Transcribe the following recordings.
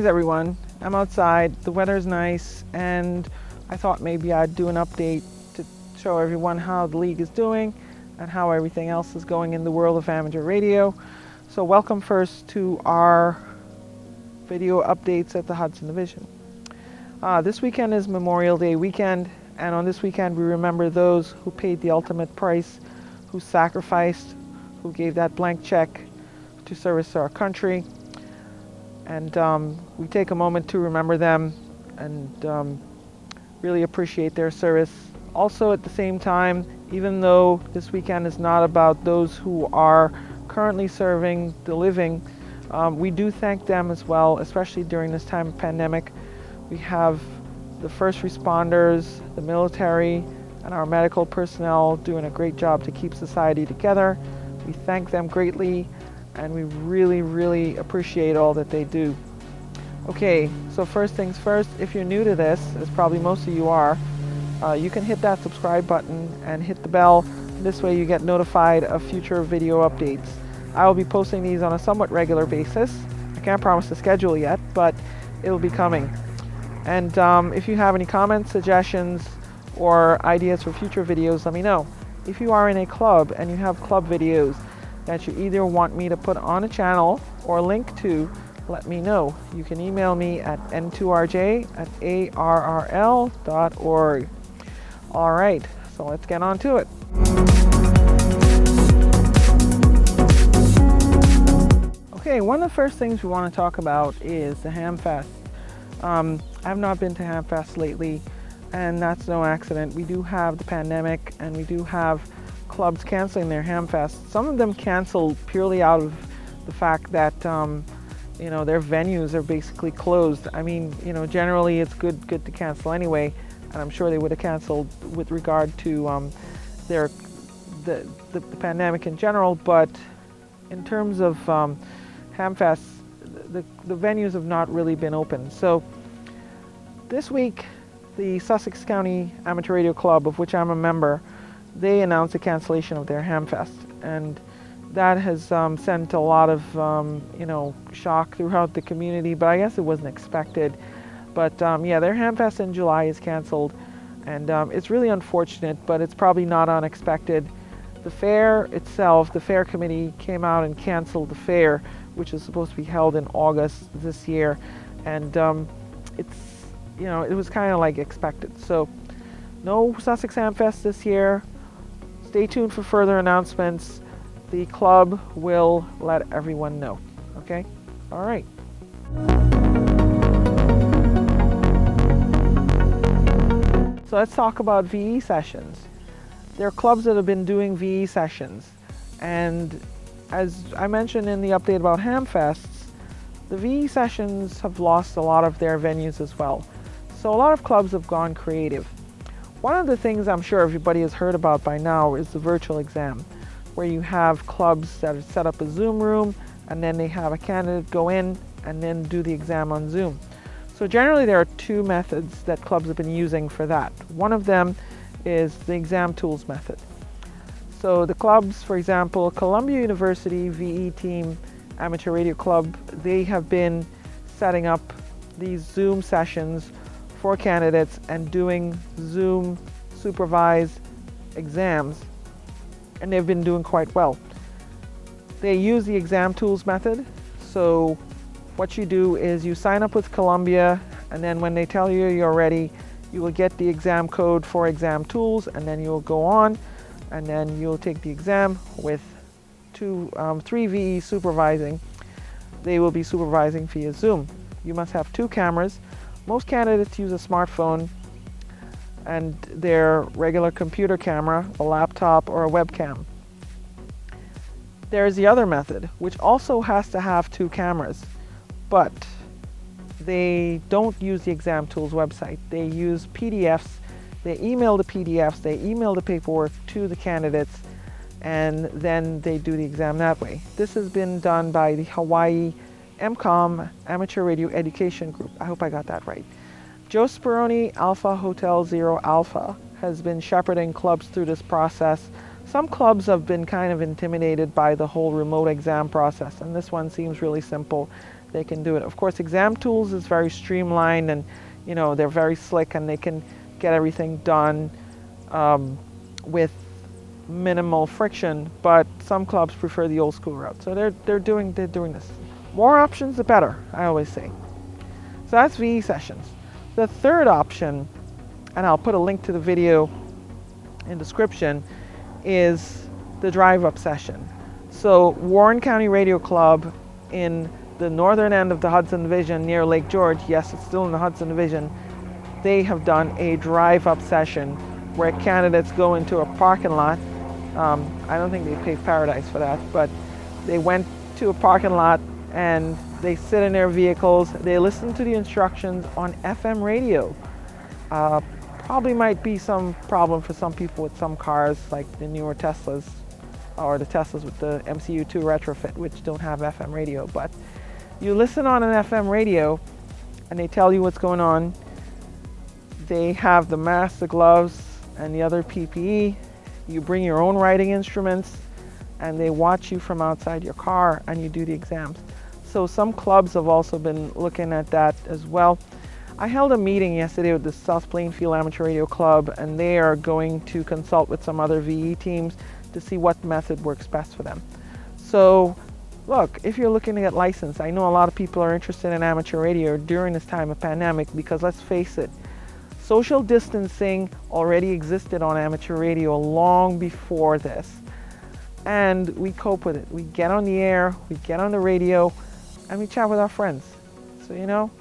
everyone. I'm outside, the weather's nice, and I thought maybe I'd do an update to show everyone how the league is doing and how everything else is going in the world of amateur radio. So welcome first to our video updates at the Hudson Division. This weekend is Memorial Day weekend, and on this weekend we remember those who paid the ultimate price, who sacrificed, who gave that blank check to service our country. And we take a moment to remember them and really appreciate their service. Also at the same time, even though this weekend is not about those who are currently serving the living, we do thank them as well, especially during this time of pandemic. We have the first responders, the military, and our medical personnel doing a great job to keep society together. We thank them greatly, and we really appreciate all that they do. Okay, so first things first, if you're new to this, as probably most of you are, you can hit that subscribe button and hit the bell. This way you get notified of future video updates. I will be posting these on a somewhat regular basis. I can't promise the schedule yet, but it will be coming. And if you have any comments, suggestions, or ideas for future videos, let me know. If you are in a club and you have club videos that you either want me to put on a channel or link to, let me know. You can email me at n2rj@arrl.org. All right, so let's get on to it. Okay, one of the first things we want to talk about is the Hamfest. I have not been to Hamfest lately, and that's no accident. We do have the pandemic, and we do have clubs canceling their Hamfest. Some of them canceled purely out of the fact that their venues are basically closed. I mean, generally it's good to cancel anyway, and I'm sure they would have canceled with regard to the pandemic in general. But in terms of Hamfest, the venues have not really been open. So this week, the Sussex County Amateur Radio Club, of which I'm a member, they announced a cancellation of their Hamfest, and that has sent a lot of shock throughout the community, but I guess it wasn't expected. But yeah, their Hamfest in July is canceled, and it's really unfortunate, but it's probably not unexpected. The fair itself, the fair committee came out and canceled the fair, which is supposed to be held in August this year, and it was kind of like expected. So no Sussex Hamfest this year. Stay tuned for further announcements. The club will let everyone know. Okay? All right. So let's talk about VE sessions. There are clubs that have been doing VE sessions, and as I mentioned in the update about Hamfests, the VE sessions have lost a lot of their venues as well. So a lot of clubs have gone creative. One of the things I'm sure everybody has heard about by now is the virtual exam, where you have clubs that have set up a Zoom room, and then they have a candidate go in and then do the exam on Zoom. So generally there are two methods that clubs have been using for that. One of them is the exam tools method. So the clubs, for example, Columbia University VE Team Amateur Radio Club, they have been setting up these Zoom sessions for candidates and doing Zoom supervised exams, and they've been doing quite well. They use the exam tools method. So what you do is you sign up with Columbia, and then when they tell you you're ready, you will get the exam code for exam tools, and then you'll go on, and then you'll take the exam with three VE supervising. They will be supervising via Zoom. You must have 2 cameras. Most candidates use a smartphone and their regular computer camera, a laptop, or a webcam. There's the other method, which also has to have 2 cameras, but they don't use the exam tools website. They use PDFs. They email the PDFs, they email the paperwork to the candidates, and then they do the exam that way. This has been done by the Hawaii MCOM Amateur Radio Education Group. I hope I got that right. Joe Speroni, Alpha Hotel Zero Alpha, has been shepherding clubs through this process. Some clubs have been kind of intimidated by the whole remote exam process, and this one seems really simple they can do it. Of course, Exam Tools is very streamlined, and they're very slick, and they can get everything done with minimal friction. But some clubs prefer the old school route, so they're doing this. More options, the better, I always say. So that's VE sessions. The third option, and I'll put a link to the video in description, is the drive-up session. So Warren County Radio Club in the northern end of the Hudson Division near Lake George, yes, it's still in the Hudson Division, they have done a drive-up session where candidates go into a parking lot. I don't think they pay Paradise for that, but they went to a parking lot and they sit in their vehicles, they listen to the instructions on FM radio. Probably might be some problem for some people with some cars, like the newer Teslas, or the Teslas with the MCU2 retrofit, which don't have FM radio. But you listen on an FM radio and they tell you what's going on. They have the mask, the gloves, and the other PPE. You bring your own writing instruments, and they watch you from outside your car, and you do the exams. So some clubs have also been looking at that as well. I held a meeting yesterday with the South Plainfield Amateur Radio Club, and they are going to consult with some other VE teams to see what method works best for them. So look, if you're looking to get licensed, I know a lot of people are interested in amateur radio during this time of pandemic, because let's face it, social distancing already existed on amateur radio long before this. And we cope with it. We get on the air, we get on the radio, and we chat with our friends. So,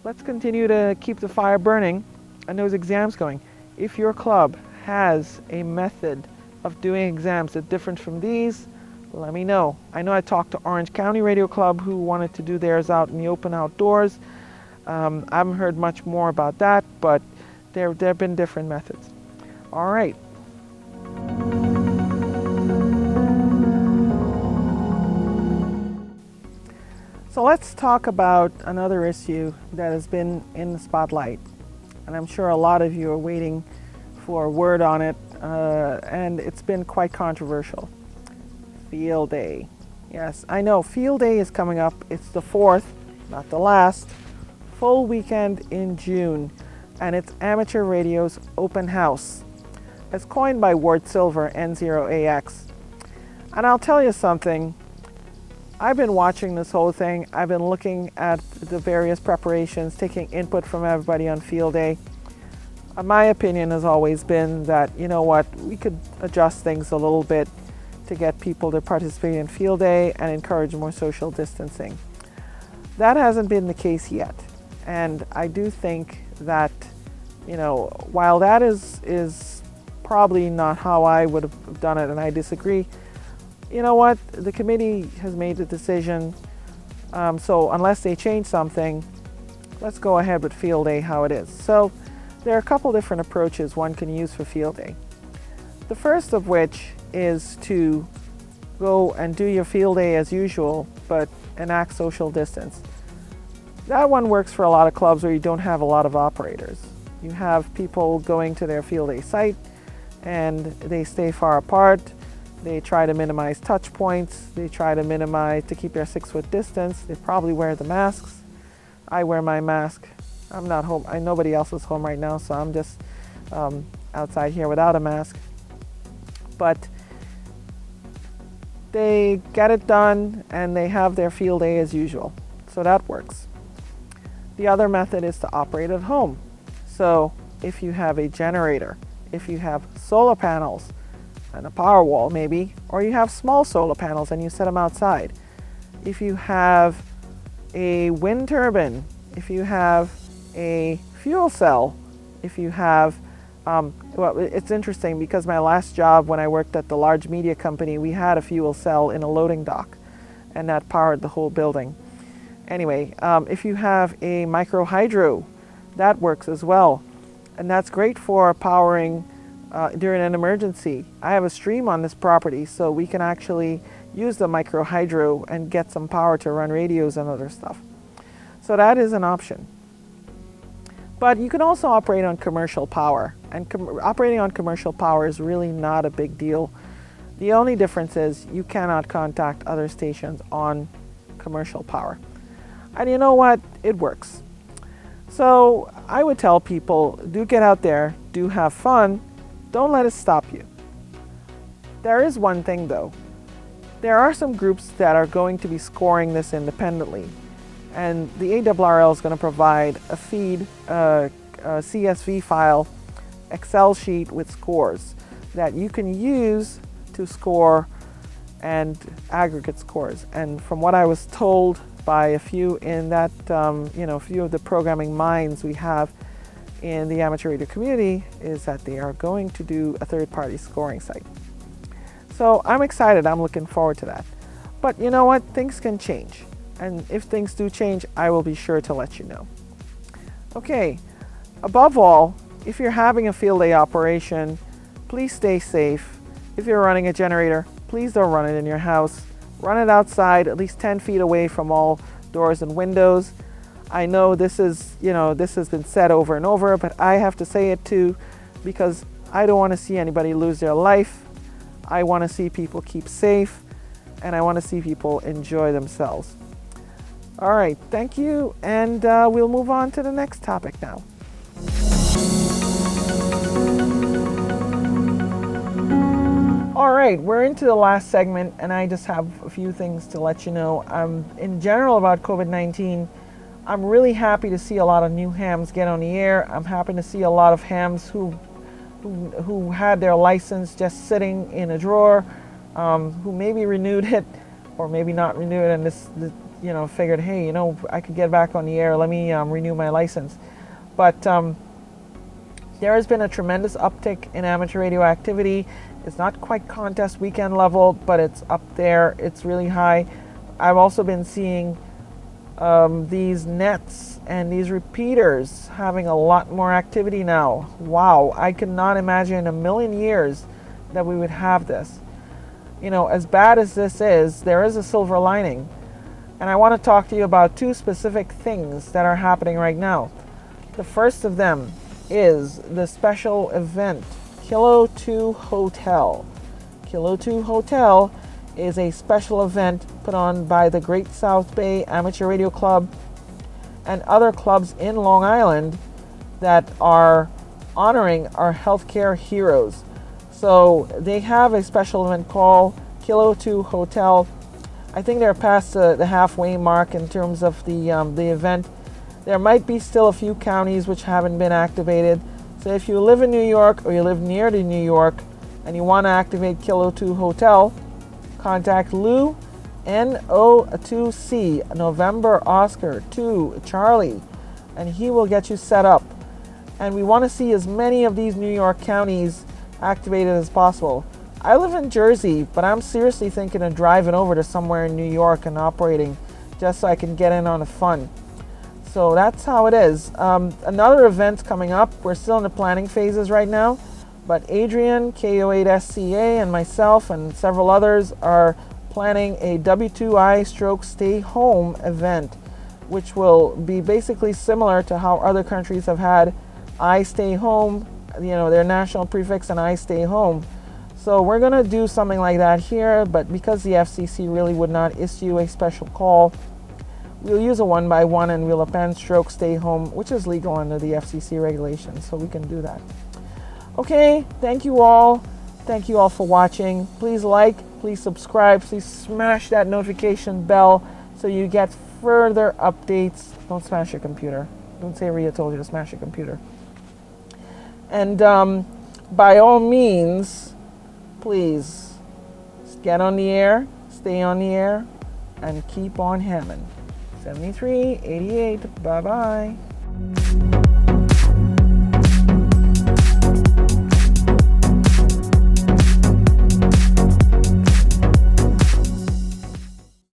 let's continue to keep the fire burning and those exams going. If your club has a method of doing exams that's different from these, let me know. I know I talked to Orange County Radio Club, who wanted to do theirs out in the open outdoors. I haven't heard much more about that, but there have been different methods. All right. So let's talk about another issue that has been in the spotlight, and I'm sure a lot of you are waiting for a word on it, and it's been quite controversial. Field Day. Yes, I know Field Day is coming up. It's the 4th, not the last, full weekend in June, and it's Amateur Radio's open house. It's coined by Ward Silver, N0AX. And I'll tell you something, I've been watching this whole thing. I've been looking at the various preparations, taking input from everybody on Field Day. My opinion has always been that, we could adjust things a little bit to get people to participate in Field Day and encourage more social distancing. That hasn't been the case yet. And I do think that, while that is probably not how I would have done it, and I disagree, you know what? The committee has made the decision, so unless they change something, let's go ahead with Field Day how it is. So there are a couple different approaches one can use for Field Day. The first of which is to go and do your Field Day as usual, but enact social distance. That one works for a lot of clubs where you don't have a lot of operators. You have people going to their Field Day site, and they stay far apart. They try to minimize touch points. They try to keep their 6-foot distance. They probably wear the masks. I wear my mask. I'm not home. Nobody else is home right now, so I'm just outside here without a mask. But they get it done, and they have their Field Day as usual. So that works. The other method is to operate at home. So if you have a generator, if you have solar panels, and a power wall maybe, or you have small solar panels and you set them outside. If you have a wind turbine, if you have a fuel cell, if you have, well, it's interesting because my last job when I worked at the large media company, we had a fuel cell in a loading dock, and that powered the whole building. Anyway, if you have a micro hydro, that works as well, and that's great for powering during an emergency. I have a stream on this property, so we can actually use the micro hydro and get some power to run radios and other stuff. So that is an option. But you can also operate on commercial power, and operating on commercial power is really not a big deal. The only difference is you cannot contact other stations on commercial power. And you know what? It works. So I would tell people, do get out there, do have fun, don't let it stop you. There is one thing though. There are some groups that are going to be scoring this independently. And the ARRL is going to provide a feed, a CSV file, Excel sheet with scores that you can use to score and aggregate scores. And from what I was told by a few in that, a few of the programming minds we have in the amateur radio community, is that they are going to do a third-party scoring site. So I'm excited. I'm looking forward to that. But you know what? Things can change. And if things do change, I will be sure to let you know. Okay, above all, if you're having a field day operation, please stay safe. If you're running a generator, please don't run it in your house. Run it outside, at least 10 feet away from all doors and windows. I know this has been said over and over, but I have to say it too, because I don't want to see anybody lose their life. I want to see people keep safe, and I want to see people enjoy themselves. All right, thank you, and we'll move on to the next topic now. All right, we're into the last segment, and I just have a few things to let you know. In general about COVID-19, I'm really happy to see a lot of new hams get on the air. I'm happy to see a lot of hams who had their license just sitting in a drawer, who maybe renewed it or maybe not renewed it, and this figured, hey, I could get back on the air. Let me renew my license. But there has been a tremendous uptick in amateur radio activity. It's not quite contest weekend level, but it's up there. It's really high. I've also been seeing these nets and these repeaters having a lot more activity now. Wow, I cannot imagine in a million years that we would have this. As bad as this is, there is a silver lining. And I want to talk to you about two specific things that are happening right now. The first of them is the special event, Kilo 2 Hotel. Kilo 2 Hotel is a special event put on by the Great South Bay Amateur Radio Club and other clubs in Long Island that are honoring our healthcare heroes. So they have a special event called Kilo 2 Hotel. I think they're past the halfway mark in terms of the event. There might be still a few counties which haven't been activated. So if you live in New York or you live near to New York and you want to activate Kilo 2 Hotel, contact Lou, NO2C, November Oscar 2 Charlie, and he will get you set up. And we want to see as many of these New York counties activated as possible. I live in Jersey, but I'm seriously thinking of driving over to somewhere in New York and operating just so I can get in on the fun. So that's how it is. Another event's coming up. We're still in the planning phases right now, but Adrian, KO8SCA, and myself and several others are planning a W2I stroke stay home event, which will be basically similar to how other countries have had I stay home, their national prefix and I stay home. So we're going to do something like that here, but because the FCC really would not issue a special call, we'll use a 1x1 and we'll append stroke stay home, which is legal under the FCC regulations, so we can do that. Okay, thank you all. Thank you all for watching. Please like, please subscribe, please smash that notification bell so you get further updates. Don't smash your computer. Don't say Rhea told you to smash your computer. And by all means, please get on the air, stay on the air, and keep on hamming. 7388, bye-bye.